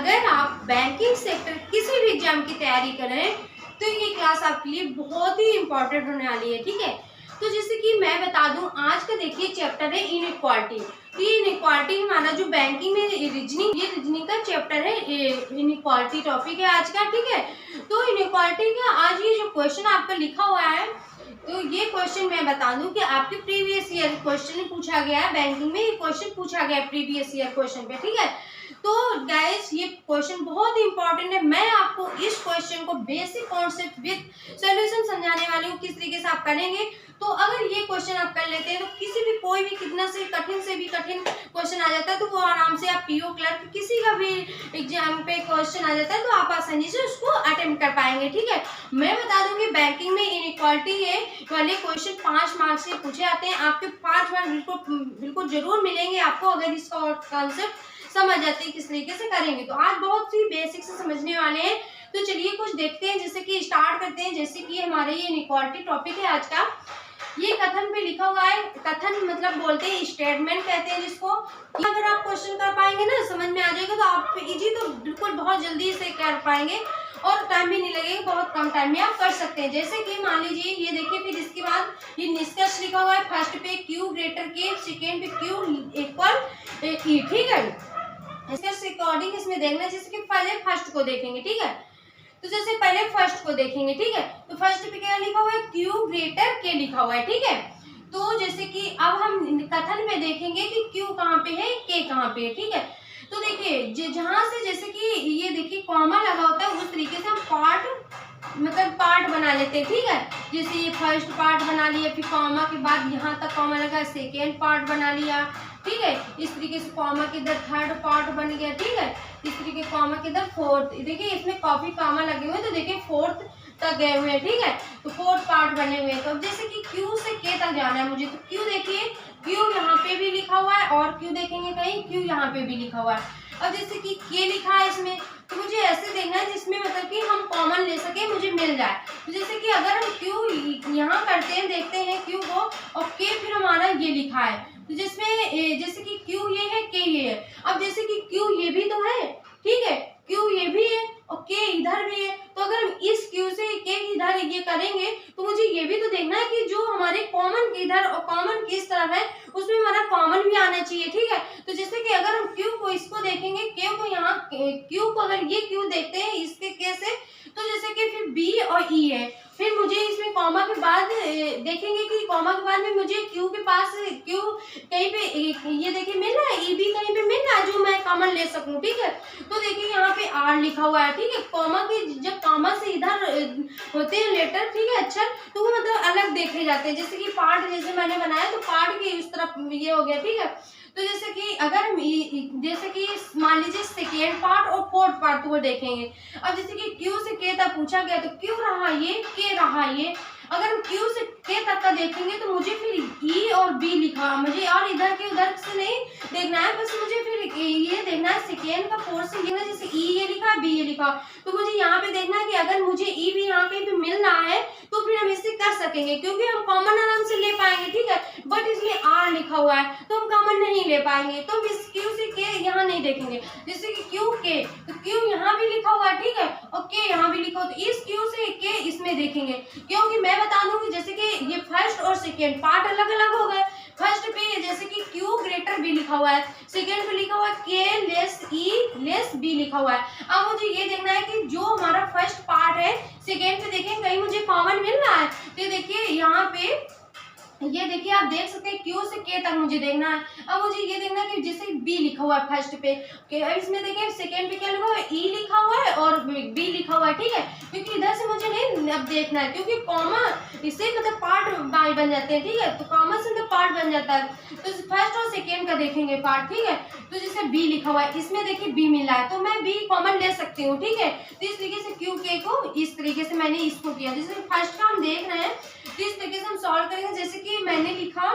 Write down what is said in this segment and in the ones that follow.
अगर आप banking sector किसी भी एग्जाम की तैयारी कर रहे हैं तो ये क्लास आपके लिए बहुत ही इंपॉर्टेंट होने वाली है। ठीक है, तो जैसे कि मैं बता दूं, आज का देखिए चैप्टर है इनइक्वालिटी। तो ये इनइक्वालिटी हमारा जो बैंकिंग में रीजनिंग का चैप्टर है, इनइक्वालिटी टॉपिक है आज का। ठीक है, तो इनइक्वालिटी का आज ये जो क्वेश्चन आपका लिखा हुआ है, तो ये क्वेश्चन मैं बता दूं कि आपके प्रीवियस ईयर क्वेश्चन पूछा गया है, बैंकिंग में ये क्वेश्चन पूछा गया है प्रीवियस ईयर क्वेश्चन पे। ठीक है, तो गाइस ये क्वेश्चन बहुत ही इंपॉर्टेंट है। मैं आपको इस क्वेश्चन को बेसिक कॉन्सेप्ट विद सॉल्यूशन समझाने वाली हूँ, किस तरीके से आप करेंगे। तो अगर ये क्वेश्चन आप कर लेते हैं तो किसी भी कोई भी कितना से भी कठिन क्वेश्चन आ जाता है तो वो आराम से आप पीओ क्लर्क किसी का भी एग्जाम पे क्वेश्चन आ जाता है तो आप आसानी से उसको अटेम्प्ट कर पाएंगे। ठीक है, मैं बता दूंगी बैंकिंग में इनइक्वालिटी है वाले क्वेश्चन 5 मार्क्स से पूछे आते हैं। आपके 5 मार्क्स बिल्कुल जरूर मिलेंगे आपको अगर इसका कॉन्सेप्ट समझ जाते हैं किस तरीके से करेंगे। तो आज बहुत सी बेसिक से समझने वाले हैं, तो चलिए कुछ देखते हैं। जैसे कि स्टार्ट करते हैं। जैसे कि हमारे ये इनइक्वालिटी टॉपिक है आज का, ये कथन पे लिखा हुआ है। कथन मतलब बोलते हैं स्टेटमेंट कहते हैं जिसको। अगर आप क्वेश्चन कर पाएंगे ना, समझ में आ जाएगा, तो आप इजी तो बिल्कुल बहुत जल्दी से कर पाएंगे और टाइम भी नहीं लगेगा, बहुत कम टाइम में आप कर सकते हैं। जैसे कि मान लीजिए ये देखिए, फिर इसके बाद ये निष्कर्ष लिखा हुआ है। फर्स्ट पे Q ग्रेटर के, सेकेंड पे Q इक्वल E। ठीक है, इसके अकॉर्डिंग इसमें देखना है। जैसे कि पहले फर्स्ट को देखेंगे। ठीक है, तो जैसे पहले फर्स्ट को देखेंगे। ठीक है, तो फर्स्ट पे क्या लिखा हुआ है, Q ग्रेटर के लिखा हुआ है। ठीक है, तो जैसे कि अब हम कथन में देखेंगे कि Q कहाँ पे है, K कहाँ पे है। ठीक है, तो देखिए जहां से जैसे कि ये देखिए कॉमा लगा होता है, उस तरीके से हम पार्ट बना लेते हैं। ठीक है, जैसे ये फर्स्ट पार्ट बना लिया, फिर कॉमा के बाद यहाँ तक कॉमा लगा, सेकेंड पार्ट बना लिया। ठीक है, इस तरीके से कॉमा के इधर थर्ड पार्ट बन गया। ठीक है, इस तरीके कॉमा के इधर फोर्थ, देखिए इसमें काफी कॉमा लगे हुए हैं, तो देखिए फोर्थ तक गए हुए हैं। ठीक है, तो फोर्थ पार्ट बने हुए हैं। तो अब जैसे कि Q से K तक जाना है मुझे, तो Q देखिए, Q यहाँ पे भी लिखा हुआ है और Q देखेंगे कहीं Q यहाँ पे भी लिखा हुआ है। अब जैसे कि K लिखा है इसमें, तो मुझे ऐसे देखना है जिसमें मतलब कि हम कॉमन ले सके, मुझे मिल जाए। तो जैसे कि अगर हम Q यहाँ करते हैं, देखते हैं Q को, और K फिर हमारा ये लिखा है, तो जिसमें जैसे कि Q ये है, K ये है। अब जैसे कि Q ये भी तो है, ठीक है, Q ये भी है और K इधर भी है। तो अगर हम इस Q से K इधर ये करेंगे तो मुझे ये भी तो देखना है कि जो हमारे कॉमन किधर और कॉमन किस तरफ है, उसमें हमारा कॉमन भी आना चाहिए। ठीक है, तो जैसे कि अगर हम Q को इसको देखेंगे, Q को यहाँ Q को अगर ये Q देखते हैं इसके K से, तो जैसे कि फिर B और E है। फिर मुझे इसमें कॉमा के बाद देखेंगे कि कॉमा के बाद में मुझे Q के पास Q कहीं पे ये देखिए मिल रहा है, E भी कहीं पे मिल रहा है जो मैं कॉमन ले सकूं। ठीक है, तो देखिए यहाँ पे R लिखा हुआ है। ठीक है, कॉमा के जब कॉमा से इधर होते हैं लेटर, ठीक है, अक्षर, तो वो मतलब अलग देखे जाते हैं। जैसे कि पार्ट जैसे मैंने बनाया तो पार्ट के इस तरफ ये हो गया। ठीक है, तो जैसे कि अगर हम जैसे कि मान लीजिए सेकेंड पार्ट और फोर्थ पार्ट को देखेंगे। अब जैसे कि Q से K तक पूछा गया तो Q रहा ये, K रहा ये। अगर हम Q से K तक का देखेंगे तो मुझे फिर E और B लिखा, मुझे और इधर के उधर से नहीं देखना है, बस मुझे फिर ये देखना है सेकेंड का फोर्थ से देखना, जैसे E ये लिखा, B ये लिखा, तो मुझे यहाँ पे देखना है कि अगर मुझे E भी यहाँ कहीं पे मिल रहा है तो फिर हम इससे कर सकेंगे, क्योंकि हम कॉमन आराम से ले पाएंगे। ठीक है, बट इसमें R लिखा हुआ है तो हम कॉमन नहीं ले पाएंगे, तो हम इस Q से K यहाँ नहीं देखेंगे। जैसे कि Q K, तो Q यहाँ भी लिखा हुआ है, ठीक है, और K यहाँ भी लिखा हुआ, तो इस Q से K इसमें देखेंगे। क्योंकि मैं बता दूं कि जैसे कि ये फर्स्ट और सेकेंड पार्ट अलग अलग हो गए। फर्स्ट पे जैसे कि Q ग्रेटर B लिखा हुआ है, सेकेंड पे लिखा हुआ है K less E less B लिखा हुआ है। अब मुझे ये देखना है कि जो हमारा फर्स्ट पार्ट है, सेकेंड पे देखें कहीं मुझे कॉमन मिल रहा है, तो देखिए यहाँ पे ये देखिए आप देख सकते हैं Q से K तक मुझे देखना है। अब मुझे ये देखना है कि जैसे B लिखा हुआ है फर्स्ट पे, इसमें देखिए सेकेंड पे क्या लिखा हुआ है, E लिखा हुआ है और B लिखा हुआ है। ठीक है, क्योंकि इधर से मुझे नहीं अब देखना है, क्योंकि कॉमा इससे मतलब पार्ट बन जाते हैं। ठीक है, तो कॉमा से तो पार्ट बन जाता है, तो फर्स्ट और सेकेंड का देखेंगे पार्ट। ठीक है, तो जैसे B लिखा हुआ है, इसमें देखिए B मिला है तो मैं B कॉमन ले सकती हूँ। ठीक है, तो इस तरीके से Q K को इस तरीके से मैंने इसको किया। जैसे फर्स्ट का हम देख रहे हैं तो इस तरीके से हम सॉल्व करेंगे। जैसे कि मैंने लिखा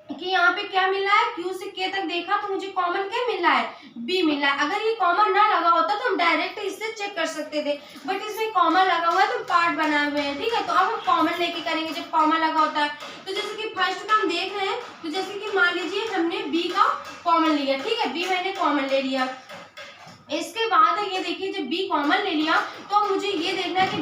कि यहाँ पे क्या मिल रहा है, Q से K तक देखा तो मुझे कॉमन क्या मिल रहा है, B मिल रहा है। अगर ये कॉमन ना लगा होता तो हम डायरेक्ट इससे चेक कर सकते थे, बट इसमें कॉमन लगा हुआ है तो पार्ट बनाए हुए हैं। ठीक है, तो अब हम कॉमन लेके करेंगे जब कॉमन लगा होता है। तो जैसे कि फर्स्ट का हम देख रहे हैं, तो जैसे कि मान लीजिए हमने B का कॉमन लिया। ठीक है, B मैंने कॉमन ले लिया। इसके बाद ये देखिए जब बी कॉमन ले लिया तो अब मुझे ये देखना है कि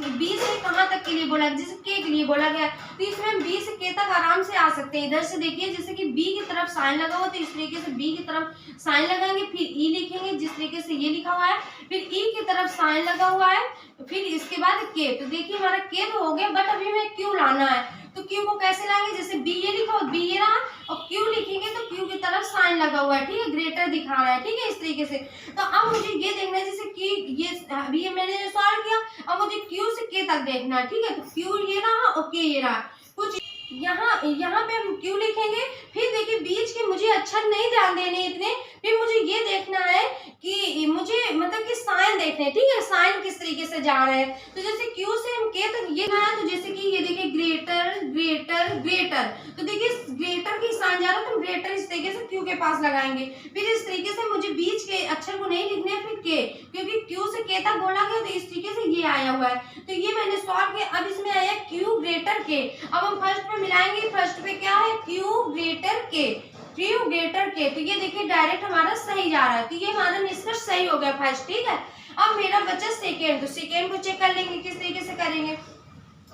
बी से कहाँ तक के लिए बोला, जैसे के लिए बोला गया, तो इसमें हम बी से के तक आराम से आ सकते हैं। इधर से देखिए जैसे कि बी की तरफ साइन लगा हुआ तो इस तरीके से बी की तरफ साइन लगाएंगे, फिर ई लिखेंगे जिस तरीके से ये लिखा हुआ है, फिर ई की तरफ साइन लगा हुआ है, फिर इसके बाद के। तो देखिए हमारा के तो हो गया, बट अभी हमें क्यू लाना है। तो क्यू को कैसे लाएंगे, जैसे बी ये लिखा हो, बी ये रहा, और क्यू लिखेंगे तो क्यू की तरफ साइन लगा हुआ है, ठीक है, ग्रेटर दिखा रहा है, ठीक है, इस तरीके से। तो अब मुझे ये देखना है जैसे कि ये अभी ये मैंने सॉल्व किया, अब मुझे क्यू से के तक देखना है, ठीक है। तो क्यू ये रहा और के ये रहा, कुछ यहाँ पे हम क्यू लिखेंगे। फिर देखिए बीच के मुझे अक्षर नहीं ध्यान देने इतने, फिर मुझे ये देखना है कि मुझे मतलब कि साइन देखने हैं, ठीक है, साइन किस तरीके से जा रहे हैं। तो जैसे क्यू से हम के तक ये ना है, तो जैसे कि ये देखिए ग्रेटर ग्रेटर ग्रेटर, तो देखिए ग्रेटर की साइन जा रहा है तो हम ग्रेटर इस तरीके से क्यू के पास लगाएंगे। फिर इस तरीके से मुझे बीच के अक्षर को नहीं लिखने हैं, फिर के, क्योंकि क्यू से के तक बोला गया तो इस तरीके से ये आया हुआ है। तो ये मैंने सॉल्व किया। अब इसमें आया क्यू ग्रेटर के। अब हम फर्स्ट पे मिलाएंगे, फर्स्ट पे क्या है, क्यू ग्रेटर के, क्यू ग्रेटर के। तो ये देखिए डायरेक्ट हमारा सही जा रहा है, तो ये हमारा निष्कर्ष सही हो गया फर्स्ट, ठीक है। अब मेरा बचा सेकेंड, तो सेकेंड को चेक कर लेंगे, किस तरीके से करेंगे।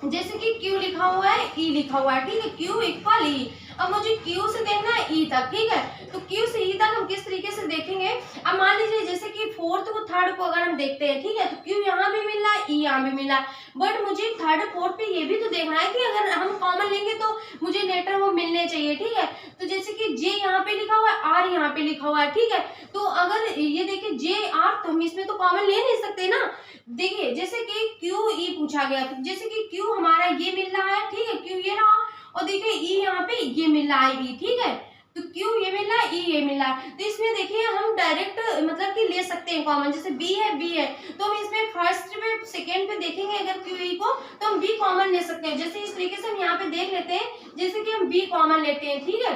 जैसे कि Q लिखा हुआ है, E लिखा हुआ है, ठीक है, Q इक्वल E। अब मुझे Q से देखना है E तक, ठीक है। तो Q से E तक हम किस तरीके से देखेंगे। अब मान लीजिए जैसे कि फोर्थ को थर्ड को अगर हम देखते हैं, ठीक है, तो Q यहाँ भी मिल रहा है, E यहाँ भी मिल रहा है, बट मुझे थर्ड फोर्थ पे ये भी तो देखना है कि अगर हम कॉमन लेंगे तो मुझे लेटर वो मिलने चाहिए, ठीक है। तो जैसे कि J यहाँ पे लिखा हुआ है, R यहाँ पे लिखा हुआ है, ठीक है। तो अगर ये देखिए J R, तो हम इसमें तो कॉमन ले नहीं सकते ना। देखिए जैसे कि Q E पूछा गया, तो जैसे कि Q हमारा ये मिल रहा है, ठीक है, Q ये रहा, और देखिए E यहाँ पे ये मिल रहा है, E, ठीक है। तो Q ये मिल रहा है, E ये मिल रहा है, तो इसमें देखिए हम डायरेक्ट मतलब कि ले सकते हैं कॉमन। जैसे B है तो हम इसमें फर्स्ट पे सेकेंड पे देखेंगे अगर Q E को, तो हम B कॉमन ले सकते हैं। जैसे इस तरीके से हम यहाँ पे देख लेते हैं, जैसे कि हम B कॉमन लेते हैं, ठीक है,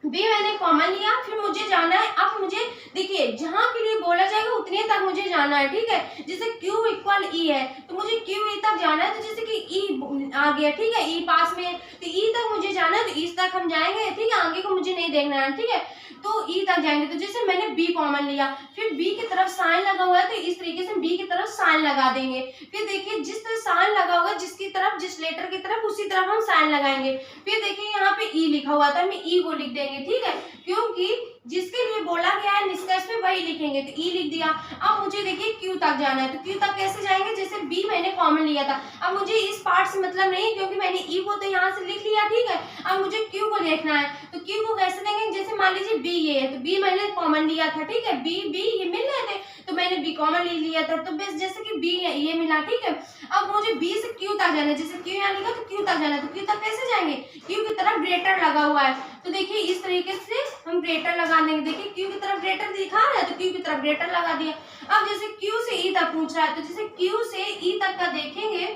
B मैंने कॉमन लिया। फिर मुझे जाना है, अब मुझे देखिए जहां के लिए बोला जाएगा उतने तक मुझे जाना है, ठीक है। जैसे Q इक्वल E है तो मुझे Q E तक जाना है, तो जैसे कि E आ गया, ठीक है, E पास में, तो E तक मुझे जाना है, तो E तक हम जाएंगे, ठीक है, आगे को मुझे नहीं देखना है, ठीक है। तो E तक जाएंगे, तो जैसे मैंने B कॉमन लिया, फिर B की तरफ साइन लगा हुआ है, तो इस तरीके से B की तरफ साइन लगा देंगे। फिर देखिए जिस तरह साइन लगा होगा जिसकी तरफ, जिस लेटर की तरफ, उसी तरफ हम साइन लगाएंगे। फिर देखिए यहाँ पे E लिखा हुआ था, हम E को लिख देंगे, ठीक है, क्योंकि जिसके लिए बोला गया है निष्कर्ष में वही लिखेंगे, तो E लिख दिया। अब मुझे देखिए Q तक जाना है, तो Q तक कैसे जाएंगे, जैसे B मैंने कॉमन लिया था, अब मुझे इस पार्ट से मतलब नहीं क्योंकि मैंने E को तो यहाँ से लिख लिया, ठीक है। अब मुझे Q को देखना है, तो Q को कैसे देंगे, जैसे मान लीजिए B ये है, तो B मैंने कॉमन लिया था, ठीक है, B ये मिल रहे थे तो मैंने B कॉमन ले लिया था, तो बस जैसे कि B ये मिला, ठीक है। अब मुझे B से Q तक जाना है, जैसे Q यहाँ लिखा तो Q तक जाना है, तो Q तक कैसे जाएंगे, Q की तरफ ग्रेटर लगा हुआ है, तो देखिए इस तरीके से हम ग्रेटर लगा देंगे। देखिए Q की तरफ ग्रेटर दिखा रहा है तो Q की तरफ ग्रेटर लगा दिया। अब जैसे Q से E तक पूछ रहा है, तो जैसे Q से E तक का देखेंगे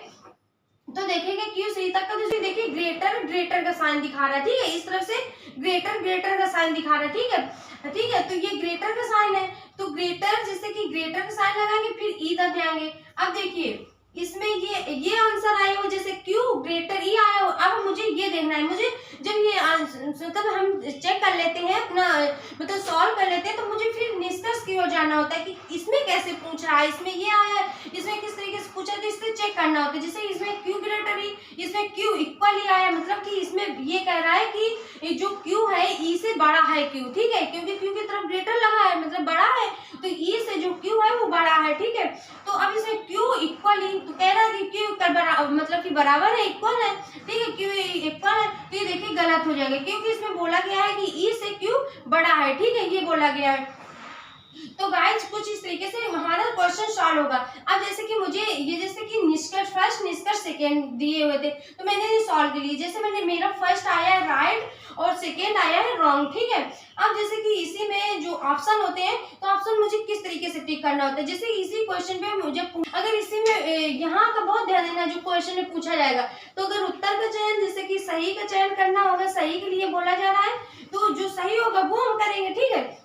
तो देखेंगे Q से E तक का, जैसे देखिए ग्रेटर ग्रेटर का साइन दिखा रहा है, ठीक है, इस तरफ से ग्रेटर ग्रेटर का साइन दिखा रहा है, ठीक है, ठीक है। तो ये ग्रेटर का साइन है, तो ग्रेटर जैसे कि ग्रेटर का साइन लगाएंगे, फिर E तक जाएंगे। अब देखिए इसमें ये आंसर आया हो, जैसे Q ग्रेटर E आया हो। अब मुझे ये देखना है, मुझे जब ये मतलब हम चेक कर लेते हैं अपना मतलब सॉल्व कर लेते हैं, तो मुझे फिर निष्कर्ष की ओर जाना होता है कि इसमें कैसे पूछ रहा है, इसमें ये आया है, इसमें किस तरीके से पूछा, तो इससे चेक करना होता है। जैसे इसमें Q ग्रेटर E, इसमें Q इक्वल E आया, मतलब कि इसमें ये कह रहा है कि जो Q है E से बड़ा है Q, ठीक है, क्योंकि Q की तरफ ग्रेटर लगा है मतलब बड़ा है, तो E से जो Q है वो बड़ा है, ठीक है। तो अब इसमें Q इक्वल E, तो कह रहा है कि Q मतलब कि बराबर है, इक्वल है, ठीक है, Q इक्वल है, तो ये देखिए गलत हो जाएगा क्योंकि इसमें बोला गया है कि E से Q बड़ा है, ठीक है, ये बोला गया है। तो गाइस कुछ इस तरीके से हमारा क्वेश्चन सॉल्व होगा। अब जैसे कि मुझे ये जैसे कि निष्कर्ष फर्स्ट निष्कर्ष सेकेंड दिए हुए थे, तो मैंने ये सॉल्व कर लिए। जैसे मेरा फर्स्ट आया है राइट और सेकेंड आया है रॉन्ग, ठीक है। अब जैसे कि इसी में जो ऑप्शन होते हैं तो ऑप्शन मुझे किस तरीके से टिक करना होता है। जैसे इसी क्वेश्चन पे मुझे अगर इसी में यहाँ का बहुत ध्यान देना, जो क्वेश्चन में पूछा जाएगा, तो अगर उत्तर का चयन जैसे कि सही का चयन करना होगा, सही के लिए बोला जा रहा है, तो जो सही होगा वो हम करेंगे, ठीक है।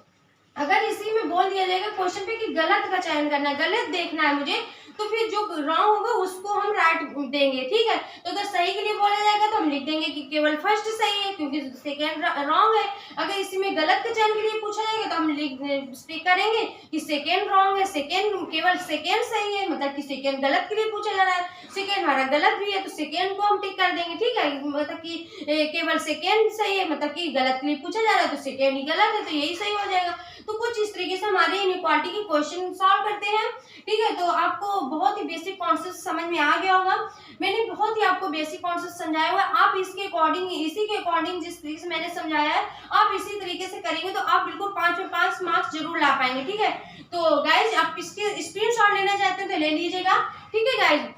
अगर इसी में बोल दिया जाएगा क्वेश्चन पे कि गलत का चयन करना है, गलत देखना है मुझे, तो फिर जो रॉन्ग होगा उसको हम राइट देंगे, ठीक है। तो अगर सही के लिए बोला जाएगा तो हम लिख देंगे कि केवल फर्स्ट सही है क्योंकि सेकेंड रॉन्ग है। अगर इसी में गलत के चयन के लिए पूछा जाएगा तो हम टिक करेंगे कि सेकेंड रॉन्ग है, सेकेंड केवल सेकेंड सही है, मतलब कि सेकेंड गलत के लिए पूछा जा रहा है, सेकेंड हमारा गलत भी है तो सेकेंड को हम टिक कर देंगे, ठीक है। मतलब कि केवल सेकेंड सही है, मतलब कि गलत के लिए पूछा जा रहा है तो सेकेंड ही गलत है, तो यही सही हो जाएगा। तो कुछ इस तरीके से हमारे इनइक्वालिटी के क्वेश्चन सॉल्व करते हैं, ठीक है। तो आपको बहुत ही बेसिक कॉन्सेप्ट समझ में आ गया होगा। मैंने बहुत ही आपको बेसिक कॉन्सेप्ट समझाया हुआ है। आप इसके अकॉर्डिंग, इसी के अकॉर्डिंग जिस तरीके से मैंने समझाया है आप इसी तरीके से करेंगे तो आप बिल्कुल 5 में 5 मार्क्स जरूर ला पाएंगे, ठीक है। तो गाइज आप इसके स्क्रीनशॉट लेना चाहते हैं तो ले लीजिएगा, ठीक है गाइज।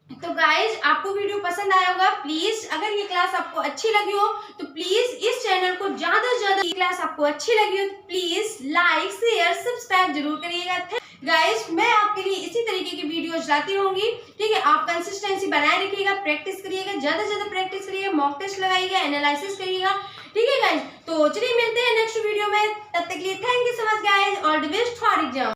तो गाइज आपको वीडियो पसंद आया होगा। प्लीज अगर ये क्लास आपको अच्छी लगी हो तो प्लीज इस चैनल को ज्यादा से ज्यादा, क्लास आपको अच्छी लगी हो तो प्लीज लाइक शेयर सब्सक्राइब जरूर करिएगा। गाइज मैं आपके लिए इसी तरीके की वीडियोस लाती रहूंगी, ठीक है। आप कंसिस्टेंसी बनाए रखिएगा, प्रैक्टिस करिएगा, ज्यादा से ज्यादा प्रैक्टिस करिएगा, मॉक टेस्ट लगाइएगा, एनालिसिस करिएगा, ठीक है गाइज। तो चलिए मिलते हैं नेक्स्ट वीडियो में, तब तक के लिए thank you so much guys, all the best for exam.